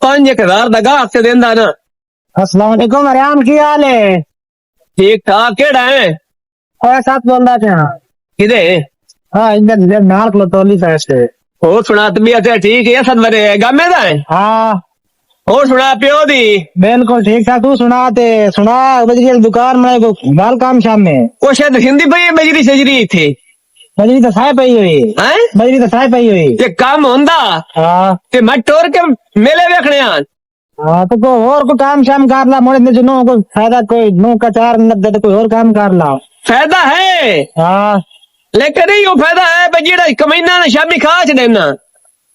5,000 दा गाहक ते देंदा ना। अस्सलाम वालेकुम अरियान की हाल है? ठीक ठाक केड़ा है? और साथ बोल रहा था। किदे? हाँ इधर नाल कलोतौली साइड से। और सुना तबीयत है ठीक है? सब बरे गामे दा है? हाँ और सुना प्यो दी? बिल्कुल ठीक ठाक। तू सुना बजरी की दुकान में को बाल काम शाम में वो शायद हिंदी पई है बजरी सजरी थी। बजरी तो साय पई हुई हैं? बजरी तो साय पई हुई। ये काम होंदा हाँ ते मैं टोर के मेले वेखने आन। हाँ तो को और को काम शाम कर ला मोड़े जो नो को फायदा कोई नो का चार न दे तो कोई और काम कर ला। फायदा है हाँ लेकिन यो फायदा है बजीड़ा कमीना ने शामी खा छ देना।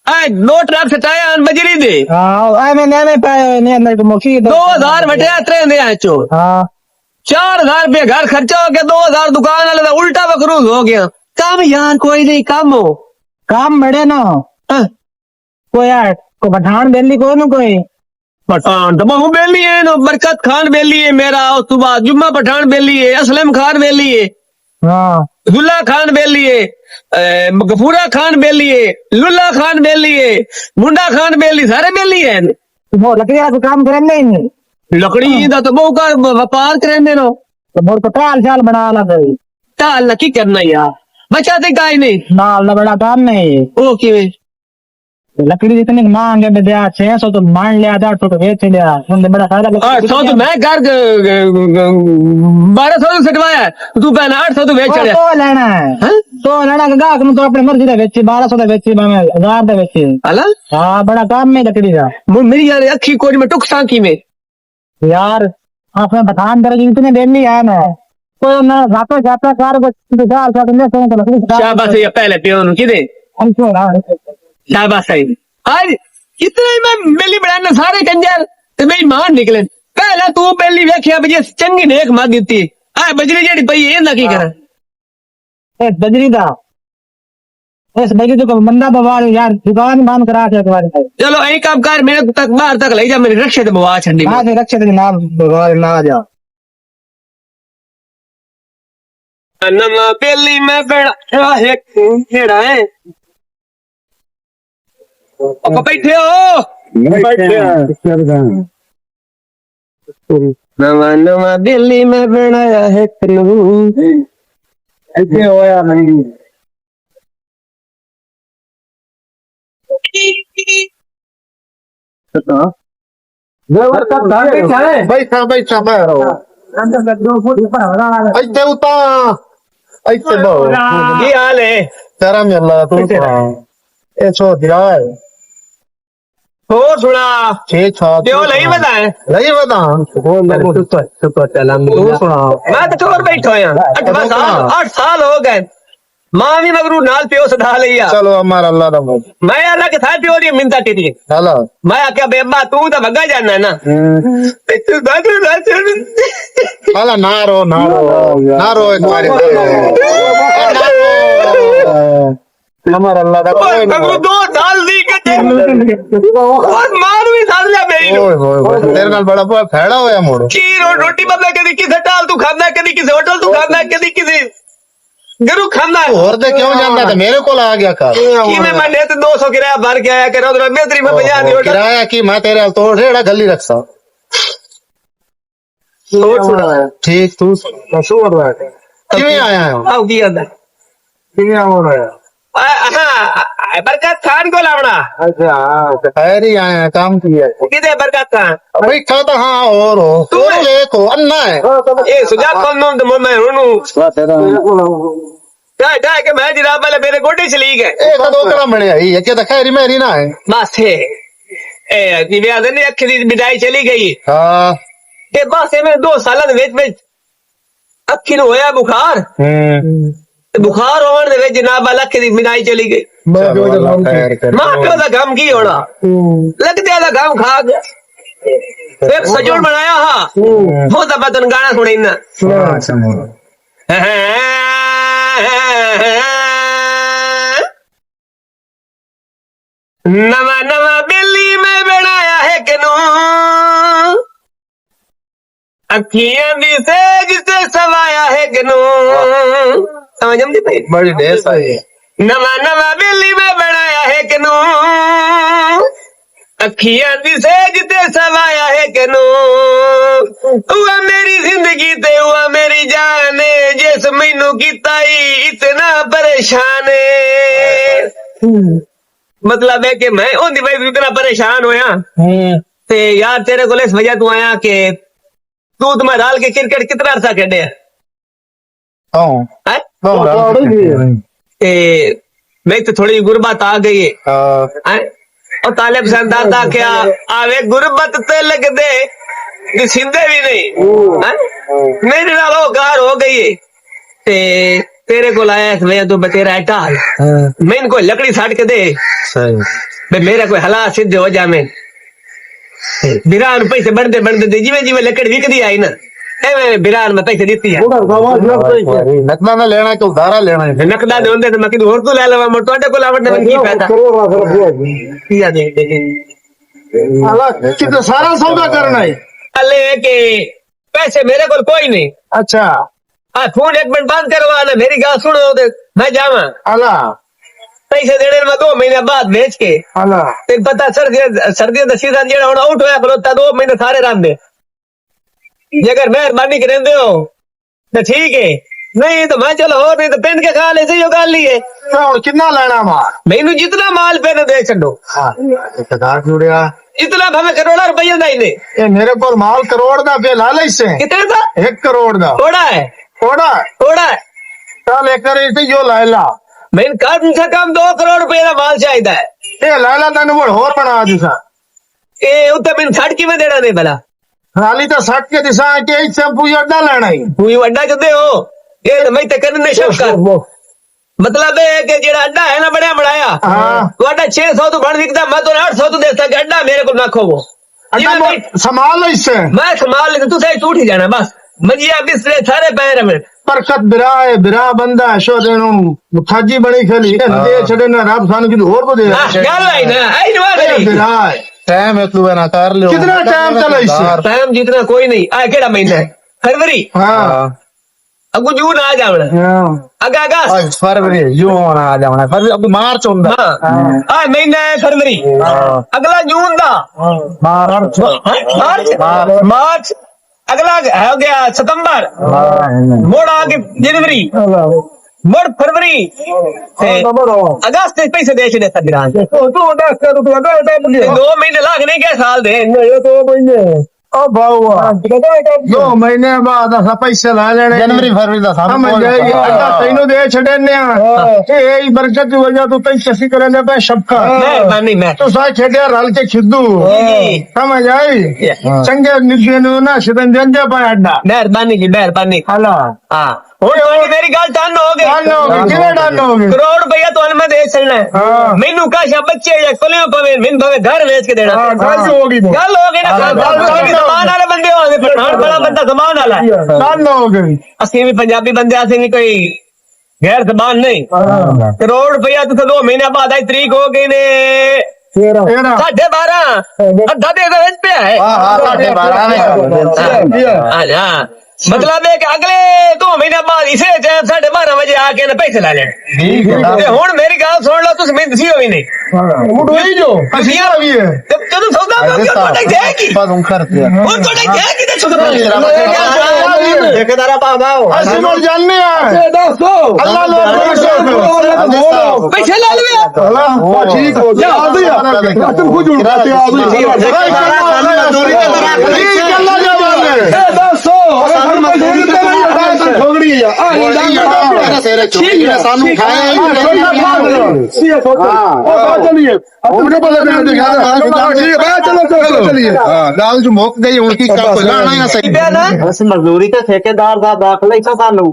आ 2 ट्रक सटाया आन बजरी दे। हाँ आई में पाए ने अंदर को मुखी 2000 वटिया त्रे दे आचो। हाँ 4,000 रुपये घर खर्चा हो गया, 2,000 दुकान वाले का उल्टा बकरूज हो गया। काम यार कोई नहीं काम हो काम बड़े ना हाँ? कोई यार को पठान बेली को न कोई पठान तो बहु बेली है नो, बरकत खान बेली है मेरा, उस तो बाद जुम्मा पठान बेली है, असलम खान बेली है, हाँ दुल्ला खान बेली है, गफूरा खान बेली है, लुल्ला खान बेली है, मुंडा खान बेली, सारे बेली है। वो लकड़ी को काम करेंगे ही नहीं लकड़ी दा तो बहु का व्यापार करेंगे नो। तो मोर को टाल शाल बना ला कोई टाल न की करना यार बचाते काई नहीं नाल ना बड़ा काम नहीं। ओ किवे लकड़ी जितनी मांग है दिया 600 तो मान लिया 800 तो बेच लिया उनने बड़ा फायदा 800 तो मैं घर 1200 तो सटवाया तू पहले 800 तो बेच चढ़िया। तो लेना है हैं? तो लेना का गाहक तो अपने मर्जी का बेची 1200 का बेची मैं 1000 का बेची। अला हाँ बड़ा काम में लकड़ी का मेरी यार अखी कोज में टुक सांकी में यार आपने पठान दर्ज इतने देनी है ना तो ना रातों जाता कार को चार चार दिन से तो लकड़ी शाबाश ये पहले पियो नु किदे हमको शाबाश है आज इतने ही मैं बेली बनाने सारे कंजर ते मेरी मान निकले पहले तू बेली वेखिया बजे चंगी नेक मां देती आ बजरी जेड़ी पई है ना की करे बजरी दा इस बजरी तो बंदा बवाल यार दुकान बंद करा के एक बार चलो यही काम कर मेरे तक बाहर तक ले जा मेरे रक्षे ते बवा छंडी कहाँ से रक्षे जनाब भगवान ना आ जा नमा बेली में बड़ा है केड़ा है अब बैठे हो नवा नवा बेली में बनाया है कानून ऐसे होया नहीं बैठा बैठा बैठो ऐसे उता ऐसे बहु की हाल है तेरा मिला तू ए छो दिया है हो सुना ठीक था त्यो नहीं बताए नहीं बता तू सुना मैं तो और बैठो यहाँ 8 साल हो गए माँ भी मगरू नाल पियो सदा लिया चलो हमारा अल्लाह रहो मैं अल्लाह के साथ पियो नहीं मिलता टेटी हेलो मैं क्या बेब्बा तू तो भगा जाना है ना हेलो ना रो एक बार हमारा अल्लाह मगरू 2 साल दी के और मार भी साल लिया मेरी ओए तेरे नाल बड़ा फैड़ा होया मोड़ो की रोटी बदला कदी किसे टाल तू खाना कदी किसे होटल तू खाना कदी किसे गरु खाना और दे क्यों जानता था मेरे को आ गया कर की मैं महीने तो 200 किराया भर के आया करो तो मेरी में 50 दी होटल किराया की मैं तेरे तोड़ रेड़ा गली रख सा ठीक तू शू हो रहा है किवें आया है आओ की अंदर किवें हो रहा है हाँ बरकत खान को लावना अच्छा खैर ही आया काम किया किधे बरकत खान भाई खाता हाँ और हो तू और देखो अन्ना है ये सुझाव कौन नोम तो मैं हूँ क्या क्या कि मैं जनाब वाले मेरे गोटे चली गए एक दो कड़ा बने आई है क्या खैर मेरी ना है बस है ए दिव्या ने अखी दी बिदाई चली गई हाँ ये बस में 2 साल दे विच अखी नु होया बुखार बुखार होने दे विच जनाब वाला अखी दी बिदाई चली गई मां प्यो दा गम की होना लगदे दा गम खा गया एक सजोड़ बनाया हा वो तो बदन गाना सुने ना नवा नवा बेली में बनाया है कनो अखियां दी सेज से सवाया है कनो समझ में नहीं बड़ी ढेर सारी नवा नवा बेली में बनाया है कनो अखियां दी सेज ते सवाया है कनो हुआ मेरी जिंदगी ते हुआ मेरी जान जिस मैनू कीता ही इतना परेशान मतलब है कि मैं ओंदी वजह इतना परेशान होया ते यार तेरे को इस वजह तू आया कि तू तुम्हें डाल के क्रिकेट कितना अरसा खेडे है मैं तो थोड़ी गुर्बत आ गई है और तालिब दादा क्या आवे गुर्बत ते लग दे सिंधे भी नहीं मेरे नाल कार हो गई है ते तेरे को लाया मैं तो बतेरा टाल मैं इनको लकड़ी साट के दे मेरा कोई हालात सिद्ध हो जा मैं बिरान पैसे बढ़ते बढ़ते जिमें जिमें लकड़ी विकदी आई ना बिरान में पैसे दीती है नकदा ना लेना तो उधारा लेना है नकदा दे होंदे तो मैं किदू होर तो ले लवा मोर तोड़े को लावट ने की फायदा किया दे कि तो सारा सौदा करना है अले के पैसे मेरे को कोई नहीं अच्छा फोन एक मिनट बंद करवा ले मेरी गाल सुनो दे मैं जावा अला पैसे देने में 2 महीने बाद भेज के अला ते पता सर्दियों का सीजन जेड़ा हुन आउट होया बलोता 2 महीने सारे रांदे जे अगर मेहरबानी करेंदे हो तो ठीक है नहीं तो मैं चलो और नहीं तो पेन के खा ले सही गल ली है और कितना लेना माल मैनू जितना माल पेन दे छो हां इतना जुड़िया इतना भावे करोड़ा रुपया दा ही ने ये मेरे को माल करोड़ दा पे ला ले से कितने का 1 करोड़ दा थोड़ा है थोड़ा चल एक इसे जो लायला मैंने कम से कम 2 करोड़ रुपये का माल चाहिए है ये लायला तने वो और बना दिसा ए उते मैंने छट की में देना नहीं भला हाली तो 60 के दिशा के शैम्पू अड्डा लेना ही पूरी अड्डा जो दे हो ये मैं ते करने शौक कर मतलब है कि जेड़ा अड्डा है ना बड़ा बनाया हां तो अड्डा 600 तो बन विकदा मैं तो 800 तो दे सके अड्डा मेरे को नाखो वो अड्डा संभाल इससे मैं संभाल ले तू सही टूट ही जाना बस मंजिया बिस्तर सारे पैर में परकत बिरा बंदा शो देनो मुथाजी बनी खली दे छड़े ना रात सान की और को दे गल आई ना आई नहीं बिरा टाइम है तू ना कर ले कितना टाइम चला इससे टाइम जितना कोई नहीं आ केड़ा महीना है फरवरी हां अगू जून आ जावना अगा अगस्त फरवरी जून आ जावना फरवरी अब मार्च होंदा हां महीना है फरवरी अगला जून दा मार्च अगला हो गया सितंबर मोड़ आगे जनवरी मोड़ फरवरी अगस्त पैसे दे छे बिरान 2 महीने लागने के साल दे 2 महीने ओ बाबा 2 महीने बाद असा पैसे ला लेने जनवरी फरवरी दा समझ जाएगी अड्डा तैनू दे छड़े ने ए बरकत की वजह तो तई चसी करने पे सबका मेहरबानी मैं तो सा छड़े रल के खिद्दू समझ आई चंगे निजे नु ना सिदन जंजे पे अड्डा मेहरबानी जी मेहरबानी हला हां और मेरी गाल डन हो गई किने डन हो गई करोड़ रुपया तो मैं दे छड़ना है मेनू काशा बच्चे या कोलियों पवे मिन भवे घर बेच के देना गल हो गई ना सामान वाले बंदे हो पठान बड़ा बंदा सामान वाला डन हो गई असली भी पंजाबी बंदे असली भी कोई गैर जबान नहीं करोड़ रुपया तो 2 महीने बाद आई तरीक हो गई ने 12.5 अद्धा दे पे है मतलब है कि अगले 2 महीने बाद इसे 12:30 बजे आके ना पैसे ला लेने हुन मेरी गल सुन लो तुम मिंद सी होई नहीं उड़ोई जो हसिया भी है तू सौदा तोड़े जाएगी तुम करते वो तोड़े जाएगी तो सुन ठेकेदारा पाओ असली मोर जानने है दोस्तों अल्लाह लोग पैसे ला ले अल्लाह ठीक हो जा आ गया तुम खुद उड़ाते आ दोस्तों ठोगड़ी है तेरे चोरी ने सानू खाया चलिए अपने चलिए दाल जो मुक गई उनकी काम लाना सही बस मजदूरी के ठेकेदार का दाखला ही सानू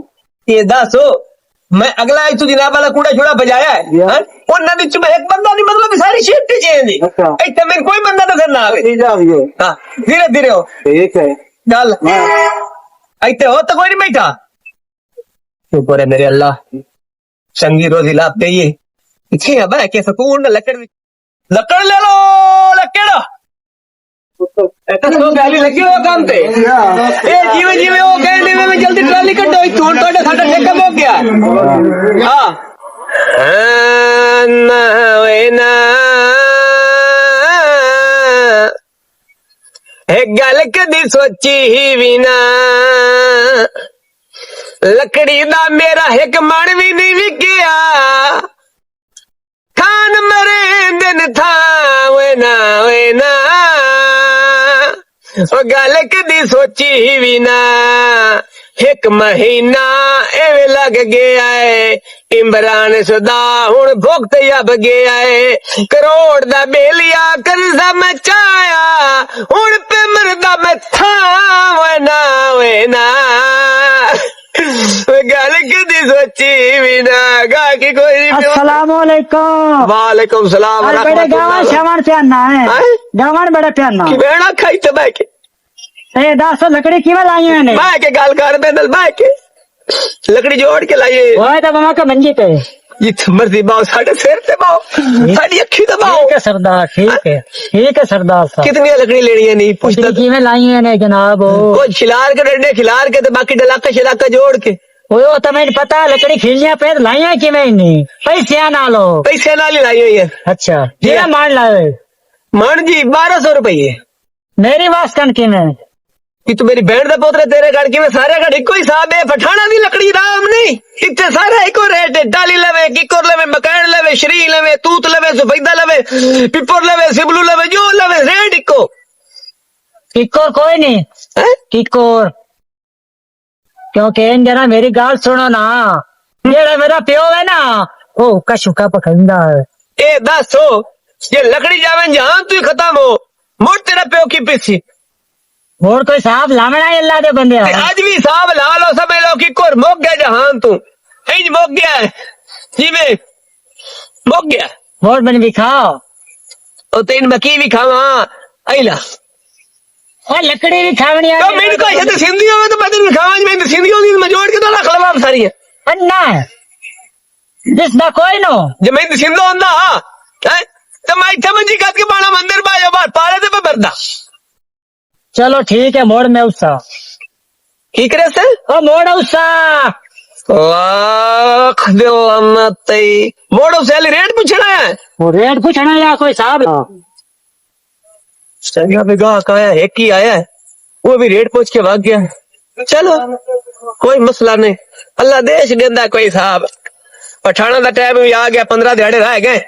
ये दसो मैं अगला तू जनाब वाला कूड़ा छुड़ा बजाया है उन विच में एक बंदा नहीं मतलब सारी शिफ्ट चेंज इतने में कोई बंदा नजर ना आवे हां धीरे धीरे हो ठीक है चल इतने हो तो कोई नहीं बैठा शुक्र है मेरे अल्लाह संगी रोजी लाभ चाहिए इथे अब है के सुकून लकड़ ले लो लकड़ तो गाली लगी हो काम पे ए जीवे जीवे हो कहने में जल्दी ट्राली कटो इथों तोड़े साडा ठेका हो गया हां ना वे ना एक गल कदी सोची ही भी ना, लकड़ी दा मेरा एक मन भी नहीं विकिया, खान मरे दिन था वे ना, ओ गल कदी सोची ही भी ना, एक महीना एवे लग गया है, इमरान सदा हुण भुगत अब गया है, करोड़ दा बेलिया कर्जा मैं चाया, हुण पे मरदा मैं था वे ना, गल कदी सोची भी ना, गा की कोई अस्सलामुअलैकुम। वालेकुम सलाम। अरे बड़े गाँव श्रवण प्याना है, हैं? गाँव बड़े प्याना। कि बेड़ा खाई तो बैठ के ए 10 लकड़ी किਵੇਂ ਲਾਈ ਨੇ? बाय के गाल कर बेदल बाय के लकड़ी जोड़ के लाइए। ओए तो मामा का मंजी पे ये मर्जी बाओ साढ़े सिर से बाओ साड़ी अखी दबाओ। ठीक है सरदार, ठीक है सरदार साहब। कितनी लकड़ी लेनी है नहीं पूछता लकड़ी किਵੇਂ ਲਾਈ ਨੇ जनाब? कुछ खिलार के डंडे खिलार के तो बाकी डलाका शिलाका जोड़ के ओए वो तो मैंने पता लकड़ी खिलियां पे लाइया किਵੇਂ नहीं पैसे ना लो। पैसे नाल ही लाई हुई है। अच्छा ये मान लाए मन जी 1200 रुपये मेरी वास्कन किਵੇਂ? कि तू मेरी बहन का पोतरे तेरे गढ़ की में सारे गढ़ इको हिसाब है। पठाना दी लकड़ी राम नहीं इतने सारा इको रेट है। डाली लवे किकोर लवे मकैन लवे श्री लवे तूत लवे सुफैदा लवे पिपर लवे सिबलू लवे जो लवे रेट इको। किकोर कोई नहीं हैं? किकोर क्योंकि इन जरा मेरी गाल सुनो ना, जेड़ा मेरा प्यो है ना वो कशुका पकड़ता है। ए दस हो ये लकड़ी जावे जहां तू खत्म हो मोड़ तेरा प्यो की पीछे और कोई साहब लावना है अल्लाह दे बंदे। आज भी साहब ला लो समझ लो कि कोर मोक गया जहां तू इंज मोक गया है जी में मोक गया वोट बन भी खाओ और तीन मकी भी खावा आइला और लकड़ी भी खावनी है। तो मेरी को ऐसे तो सिंधी हो तो बदन में खावा में तो सिंधी होगी मैं जोड़ के तो रख लवा सारी है अन्ना जिसदा कोई नो जब मैं सिंधो होंदा है तो मैं इतना मंजी काट के बाणा मंदिर बायो बार पारे ते पे बरदा। चलो ठीक है मोड़ में उसा की करे से ओ मोड़ उसा लाख दे मत मोड़ उसे रेट पूछना है। वो रेट पूछना या कोई साहब चंगा बेगा का है एक ही आया है वो भी रेट पूछ के भाग गया। चलो कोई मसला नहीं अल्लाह देश देंदा कोई साहब। पठाना का टाइम भी आ गया 15 दिहाड़े रह गए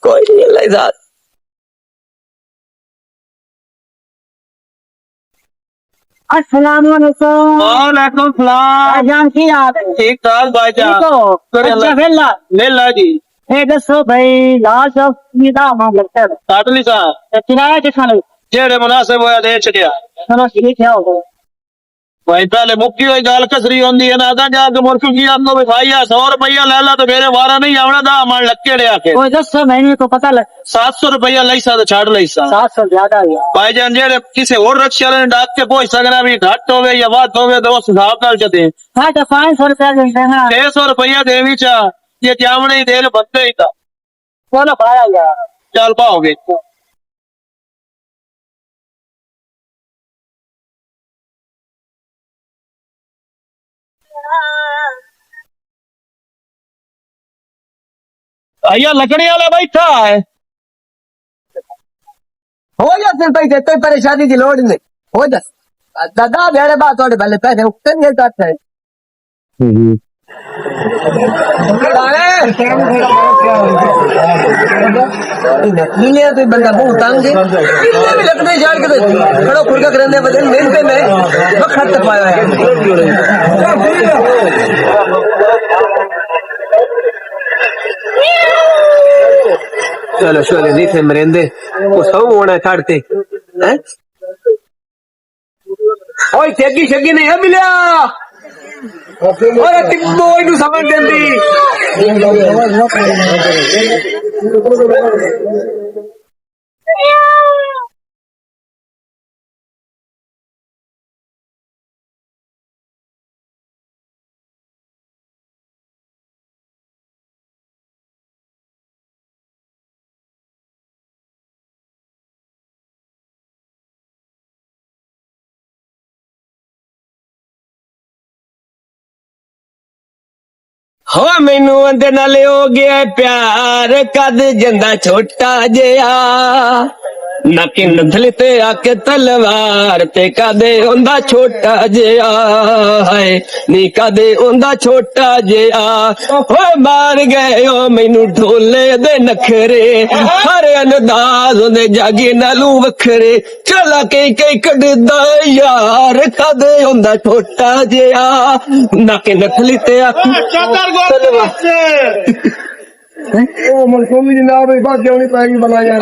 कोई नहीं अल्लाह साहब। अस्सलामुअलैकुम। वालेकुम सलाम। भाईजान की आप ठीक ठाक भाईजान। अच्छा फेला ले ला जी ए दसो भाई लाल चौक की दा मां लगता है काटली साहब किराया कितना लगे? जेड़े मुनासिब होया दे छड़िया चलो ठीक है हो भाई पहले मुक्की हुई गाल कसरी होंदी है ना आधा जाके मुर्ख की आपको बिठाइया 100 रुपया ले ला तो मेरे वारा नहीं आवना दा मन लक्के ले आके कोई 10 महीने को पता लग 700 रुपया लईसा तो छाड़ लईसा 700 ज्यादा है भाईजान जेड़े किसी और रक्षा ने डाक के पहुंच सकना भी घट होवे या बात होवे तो उस हिसाब नाल चते। हाँ तो 500 रुपया दे देना 600 रुपया देवी चा ये जावने ही देल बंदे ही था बोलो भाड़ा यार चल पाओगे। भैया लकड़ी वाला बैठा है हो जा फिर पैसे कोई परेशानी की लोड़ नहीं हो जा दादा भेड़े बात थोड़े पहले पैसे उठते नहीं करते हैं। दुनिया तो बंदा बहुत तंग है इतने भी लकड़ी झाड़ के तो खड़ो खुरका करने बदल मिलते में वक्त पाया है। चलो चलो नहीं थे मरेंदे वो सब होना काटते हैं। ओए ठगी ठगी नहीं है मिला और टिब्बो इनु समझ देंदी हो मैनू अंदर नाले हो गया प्यार कद जंदा छोटा जया नकी नथली ते आके तलवार ते कदे ओंदा छोटा जिया है नी कदे ओंदा छोटा जिया ओ मार गए ओ मैनू ढोले दे नखरे हर अंदाज दे जागे नालू वखरे चला कई कई कड़दा यार कदे ओंदा छोटा जिया नकी नथली ते आके तलवार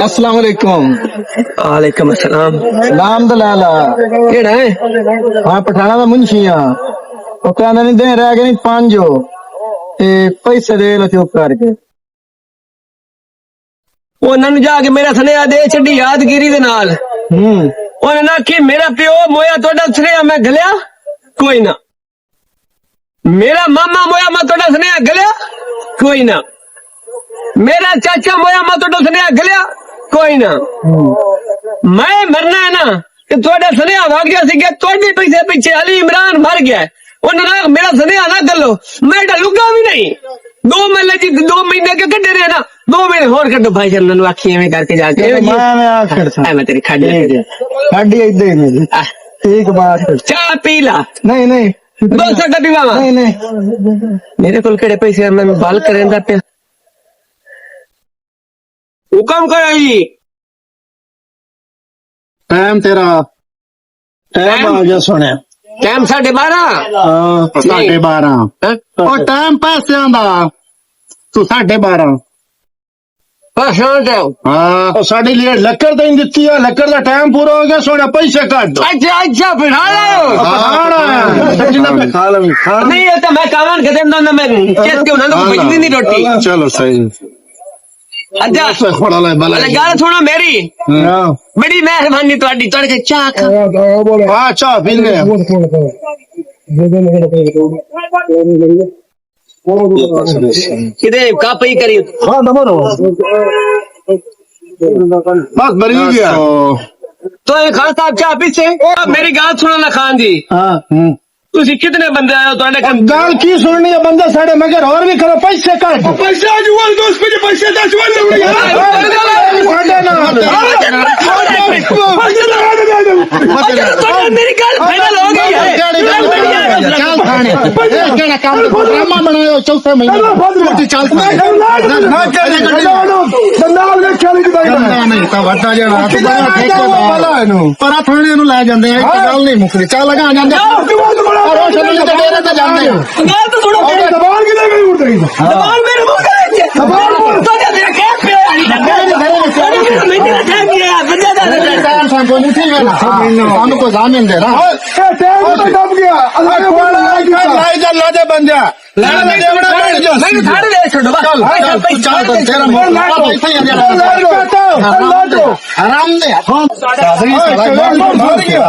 अस्सलाम वालेकुम वालेकुम अस्सलाम नाम दलाला केड़ा है हाँ पठाना दा मुंशी हाँ वो कहना नहीं दे रह गए नहीं पांचो ते पैसे दे लो चुप करके उन्होंने जाके मेरा सुनेहा दे छड़ी यादगिरी दे नाल उन्हें ना कि मेरा प्यो मोया तोड़ा सुनेहा मैं गलिया कोई ना मेरा मामा मोया मैं तोड़ा सुनेहा गलिया कोई ना मेरा चाचा मोया मैं तोड़ा सुनेहा गलिया कोई ना मैं मरना है ना कि तोड़ा सुनेहा भाग गया सी तोड़े पैसे पीछे अली इमरान मर गया उन्होंने मेरा सुनेहा ना गलो मैं डलूंगा भी नहीं 2 महीने जी 2 महीने के कटे रहे ना 2 महीने होर कटो भाई चंदन आखी में करके जाके मैं तेरी खाड़ी इधर ठीक बात चाह पी ला नहीं नहीं 200 का पीवा नहीं नहीं मेरे को केड़े पैसे मैं बाल करेंदा पे हुक्म करो जी टाइम तेरा टाइम आ गया सुने टाइम 12:30 12:30 और टाइम पैसे दा तू 12:30 शांत है हाँ और साड़ी लिए लक्कर तो दिती है लक्कर का टाइम पूरा हो गया सोने पैसे काट दो अच्छा अच्छा बिठा लो नहीं ये तो मैं कामन के देंदा ना मैं चेत के उन्हें तो बचदी नहीं रोटी चलो सही अच्छा खड़ा ले भला गल सुनो मेरी बड़ी मेहरबानी ਤੁਹਾਡੀ ਤੁਹਾਡੇ ਕੇ ਚਾਹ ਖਾ हाँ चाह पी ले किदे का पई करी हाँ दमो बस मरी गया तो ये खान साहब चाह पीछे मेरी गाल सुनो ना खान जी हाँ ਤੁਸੀਂ कितने बंदे आए हो ਤੁਹਾਡੇ ਕੋਲ गाल की सुननी है बंदा साढ़े मगर और भी करो पैसे काट पैसे जुआल दोस्त पे पैसे 10 मेरी गाल फाइनल हो गई है चल खाने केड़ा काम ड्रामा बनायो चौथे महीने चल नहीं तो वटा जाना पर थाने नु ले जांदे एक गल नहीं मुकरी चल लगा जांदे और चलने ते डेरे ते जांदे गाल तो सुनो दबाल की लगी उड़ रही दबाल मेरे मुंह करे दबाल तो तेरा कैप पे मैंने क्या किया बंदा काम सा कोई नहीं ठीक है ना हमको जामीन दे रहा है तो दब गया अल्लाह ला दे बंदा ला दे बड़ा बैठ जा मैं थारे दे छोड़ो चल तेरा मोर पैसा ही दे आराम दे मार गया